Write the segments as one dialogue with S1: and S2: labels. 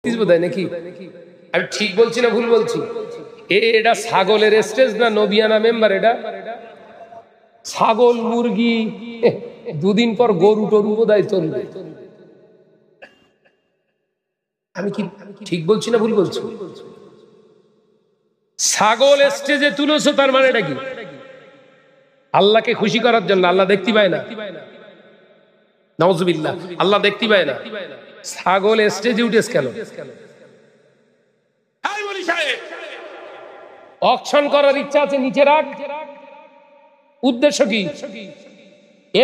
S1: বত্রিশ বোধহয় নাকি? আমি ঠিক বলছি না ভুল বলছি? এটা ছাগলের স্টেজ না নবিয়ানা মেম্বার? এটা ছাগল মুরগি, দুদিন পর গরু টরু বোধহয় চলবে। আমি কি ঠিক বলছি না ভুল বলছি? ছাগল স্টেজে তুলেছো, তার মানে এটা কি? আল্লাহকে খুশি করার জন্য। আল্লাহ দেখতে পায় না, নাউজুবিল্লাহ, আল্লাহ দেখতে পায় না। ছাগল স্টেজে উঠেছে কেন? অকশন করার ইচ্ছা আছে, নিচে রাখ। উদ্দেশ্য কি?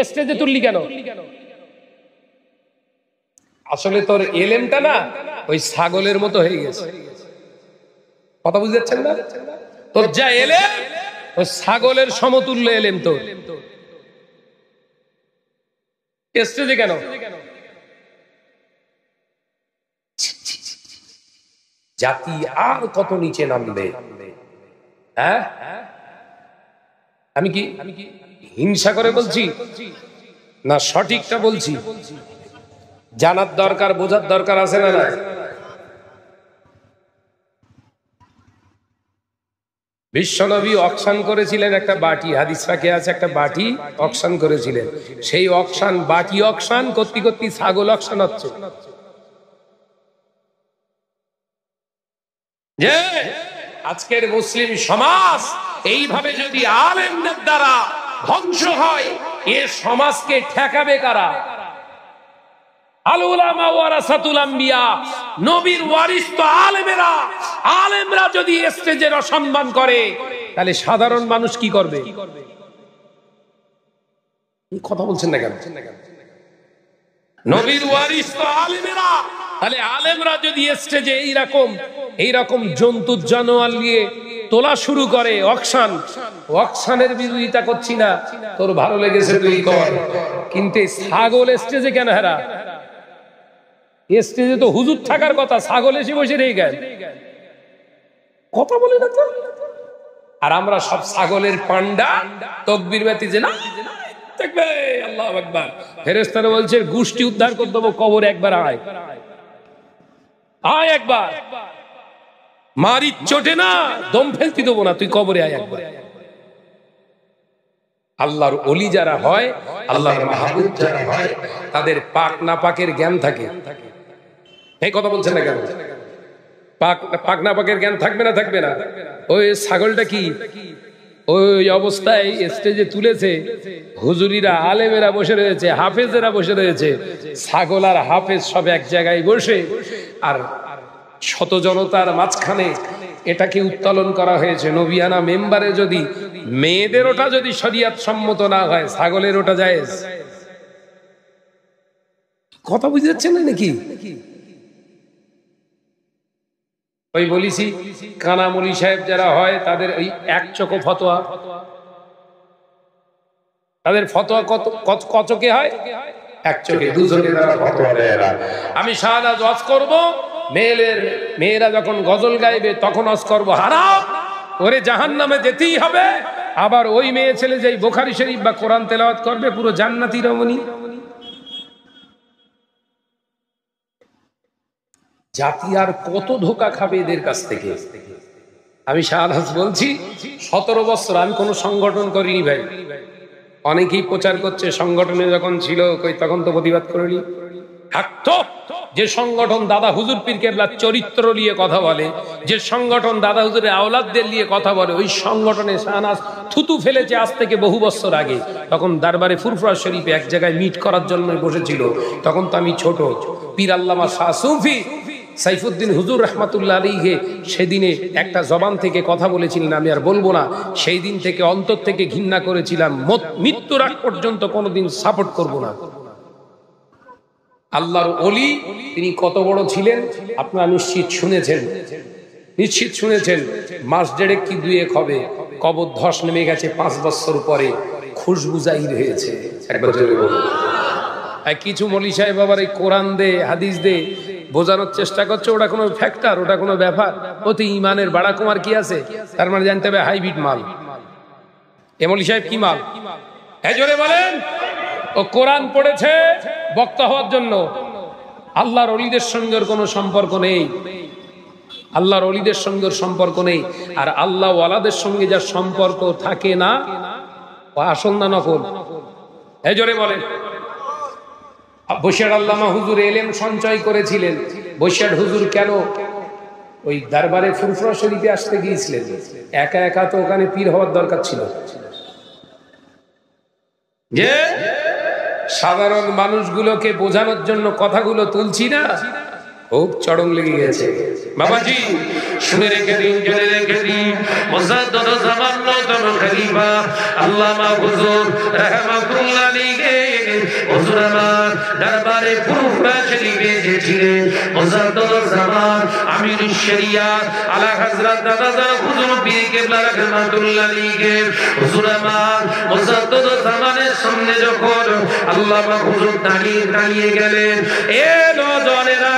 S1: স্টেজে তুললি কেন? আসলে তোর এলেমটা না ওই ছাগলের মতো হয়ে গেছে। কথা বুঝতে পারছেন না? তোর যা এলেম ওই ছাগলের সমতুল্য এলেম তোর। স্টেজে কেন? জাতি আর কত নিচে নামবে? হ্যাঁ, আমি কি হিংসা করে বলছি না সঠিকটা বলছি? জানার দরকার, বোঝার দরকার আছে না? না, বিশ্বনবী অকশন করেছিলেন একটা বাটি, হাদিস পাকে আছে একটা বাটি অকশন করেছিলেন। সেই অকশন, বাটি অকশন করতে করতে ছাগল অকশন হচ্ছে। যে আজকের মুসলিম সমাজ এইভাবে যদি আলেমদের দ্বারা ধ্বংস হয়, এ সমাজকে ঠেকাবে কারা? আল উলামা ওয়ারাসাতুল আম্বিয়া, নবীর ওয়ারিস তো আলেমেরা। আলেমরা যদি স্টেজের অসম্মান করে, তাহলে সাধারণ মানুষ কি করবে? কথা বলছেন না কেন? নবীর ওয়ারিস তো আলেমেরা, তাহলে আলেমরা যদি স্টেজে এইরকম জন্তু জানোয়ার নিয়ে তোলা শুরু করে অকশনের বিরোধিতা করছি না, তোর ভালো লেগেছে তুই কর, কিন্তু ছাগল স্টেজে কেন? হেরা স্টেজে তো হুজুর থাকার কথা, ছাগল এসে বসে রয়ে গেল। কথা বলে না তো? আর আমরা সব ছাগলের পান্ডা, তকবীর বাতি যে না দেখবে আল্লাহু আকবার। ফেরেশতারা বলছে গোষ্ঠী উদ্ধার করে দেবো, কবরে একবার আয়, আয় একবার, মারি চোটে না দম ফেলতে দেবো না, তুই কবরে আয় একবার। আল্লাহর ওলি যারা হয়, আল্লাহর মাহবুব যারা হয়, তাদের পাক না পাকের জ্ঞান থাকে। এই কথা বলছেন না কেন? পাক না পাকের জ্ঞান থাকবে না? থাকবে না? ওই ছাগলটা কি ওই অবস্থায় স্টেজে তুলেছে, হুজুরিরা আলেমেরা বসে রয়েছে, হাফেজেরা বসে রয়েছে, ছাগল আর হাফেজ সব এক জায়গায় বসে, আর শত জনতার মাঝখানে এটাকে উত্তোলন করা হয়েছে। নবিয়ানা মেম্বারে যদি মেয়েদের ওটা যদি শরিয়ত সম্মত না হয়, ছাগলের ওটা জায়েজ। কথা বুঝতে পারছেন না নাকি? ওই বলিছি কানামুলি সাহেব যারা হয়, তাদের ওই এক চোখো ফতোয়া, তাদের ফতোয়া কত চোখে হয়? এক চোখে। দুজনের ফতোয়া দেয় না। আমি শাহনাজ ওয়াজ করব, মেয়েরা যখন গজল গাইবে তখন ওয়াজ করব হারাম, ওরে জাহান্নামে যেতেই হবে। আবার ওই মেয়ে ছেলে যেই বুখারী শরীফ বা কোরআন তেলাওয়াত করবে, পুরো জান্নাতি রমণী। জাতি আর কত ধোকা খাবে এদের কাছ থেকে? আমি শাহনাজ বলছি, 17 বছর আমি কোনো সংগঠন করিনি ভাই। অনেকেই প্রচার করছে সংগঠনে যখন ছিল, কই তখন তো প্রতিবাদ করিনি। থাকতো যে সংগঠন দাদা হুজুর পীর কেবলার চরিত্র নিয়ে কথা বলে, যে সংগঠন দাদা হুজুরের আওলাদদের নিয়ে কথা বলে, ওই সংগঠনে শাহনাজ থুতু ফেলেছে আজ থেকে বহু বছর আগে। তখন দরবারে ফুরফুরা শরীফে এক জায়গায় মিট করার জন্য বসেছিল, তখন তো আমি ছোট। পীর আল্লামা শাহ সুফি সাইফুদ্দিন হুজুর রহমাতুল্লাহ আলাইহি সেদিনে একটা জবান থেকে কথা বলেছিলেন, আমি আর বলবো না। সেই দিন থেকে অন্তর থেকে ঘৃণা করেছিলাম, মৃত্যুর আগ পর্যন্ত কোনোদিন সাপোর্ট করব না। আল্লাহর ওলি তিনি কত বড় ছিলেন আপনারা নিশ্চিত শুনেছেন। মাস দেড়েক কি দুয়েক হবে, কবর ধস নেমে গেছে 5 বছর পরে, খুশবু জাহির হয়েছে। একবার জোরে বলুন। কিছু মৌলী সাহেব আবার এই কোরআন দে হাদিস দে বোঝানোর চেষ্টা করছে ওটা কোনো ফ্যাক্টর, ওটা কোনো ব্যাপার, ওতে ইমানের বাড়া কমার কি আছে? তার মানে জানতে হবে হাইব্রিড মাল। এ মৌলী সাহেব কি মাল? হ্যাঁ জোরে বলেন। ও কোরআন পড়েছে বক্তা হওয়ার জন্য, আল্লাহর ওলিদের সঙ্গে কোনো সম্পর্ক নেই, আল্লাহর ওলিদের সঙ্গে সম্পর্ক নেই। আর আল্লাহ ওয়ালাদের সঙ্গে যার সম্পর্ক থাকে না, ও আসল না নকল? এই জোরে বলেন। বসিরহাট আল্লামা হুজুর এলেম সঞ্চয় করেছিলেন। বসিরহাট হুজুর কেন ওই দরবারে ফুরফুরা শরীফে আসতে গিয়েছিলেন? একা একা তো ওখানে পীর হওয়ার দরকার ছিল। যে সাধারণ মানুষগুলোকে বোঝানোর জন্য কথাগুলো তুলছি না, খুব চড়ং লেগে গেছে। বাবাজি শুনে রেখে দিন, জেনে রেখে দিন, মুজাদ্দিদ জামান নতুন খলিফা আল্লামা হুজুর রাহমাতুল্লাহ আলাইহি হুজুর আমার দরবারে ফুরফুরা শরীফে এসেছিলেন। মুজাদ্দিদ জামান আমিরুশ শরিয়াত আলা হযরত দাদা হুজুর পীর কেবলা রাহমাতুল্লাহ আলাইহি হুজুর আমার মুজাদ্দিদ জামানের সামনে যখন আল্লামা হুজুর দাঁড়িয়ে গেলেন, এ নওজওয়ানেরা,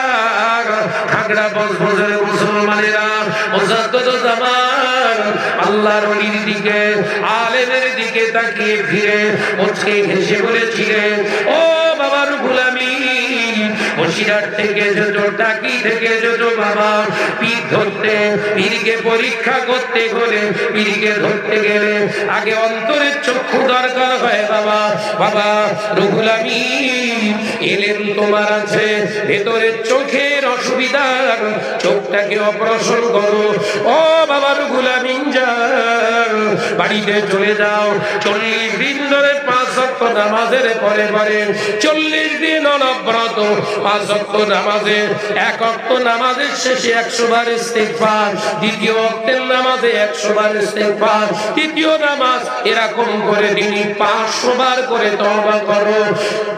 S1: খাগড়া বজবজের মুসলমানেরা, মুজাদ্দিদ জামান আল্লাহর ওলির দিকে, আলেমের দিকে তাকিয়ে ফিরে মুচকি হেসে বলেছিলেন, ও বাবার গোলামি, বসিরহাট থেকে যত, টাকি থেকে যত বাবা পীর ধরতে, পীরকে পরীক্ষা করতে হলে, পীরকে ধরতে গেলে আগে অন্তরের চক্ষু দরকার হয় বাবা। বাবা রুহুল আমিন, এলেম তোমার আছে, ভেতরের চোখের অসুবিধা, চোখটাকে অপারেশন করো। ও বাবার রুহুল আমিন, যাও বাড়িতে চলে যাও, 40 দিন ধরে 5 ওয়াক্ত নামাজের পরে পরে, 40 দিন অনবরত 5 ওয়াক্ত নামাজে, 1 ওয়াক্ত নামাজের শেষে 100 বার ইস্তিগফার, দ্বিতীয় ওয়াক্তের নামাজে 100 বার ইস্তিগফার, তৃতীয় নামাজ এরকম করে দিনই 500 বার করে তওবা করো।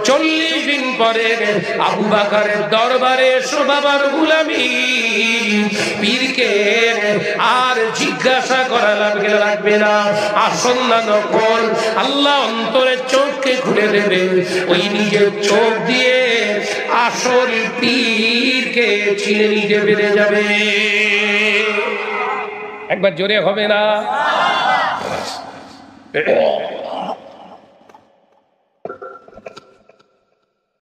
S1: 40 দিন পরে আবু বকরের দরবারে এসো বাবার গোলামি, পীরকে আর জিজ্ঞাসা করা লাগবে না, আসল না নকল, আল্লাহ অন্তরের চোখকে খুলে দেবে, ওই নিজের চোখ দিয়ে আসল পীরকে চিনে নিতে পেরে যাবে। একবার জোরে হবে না?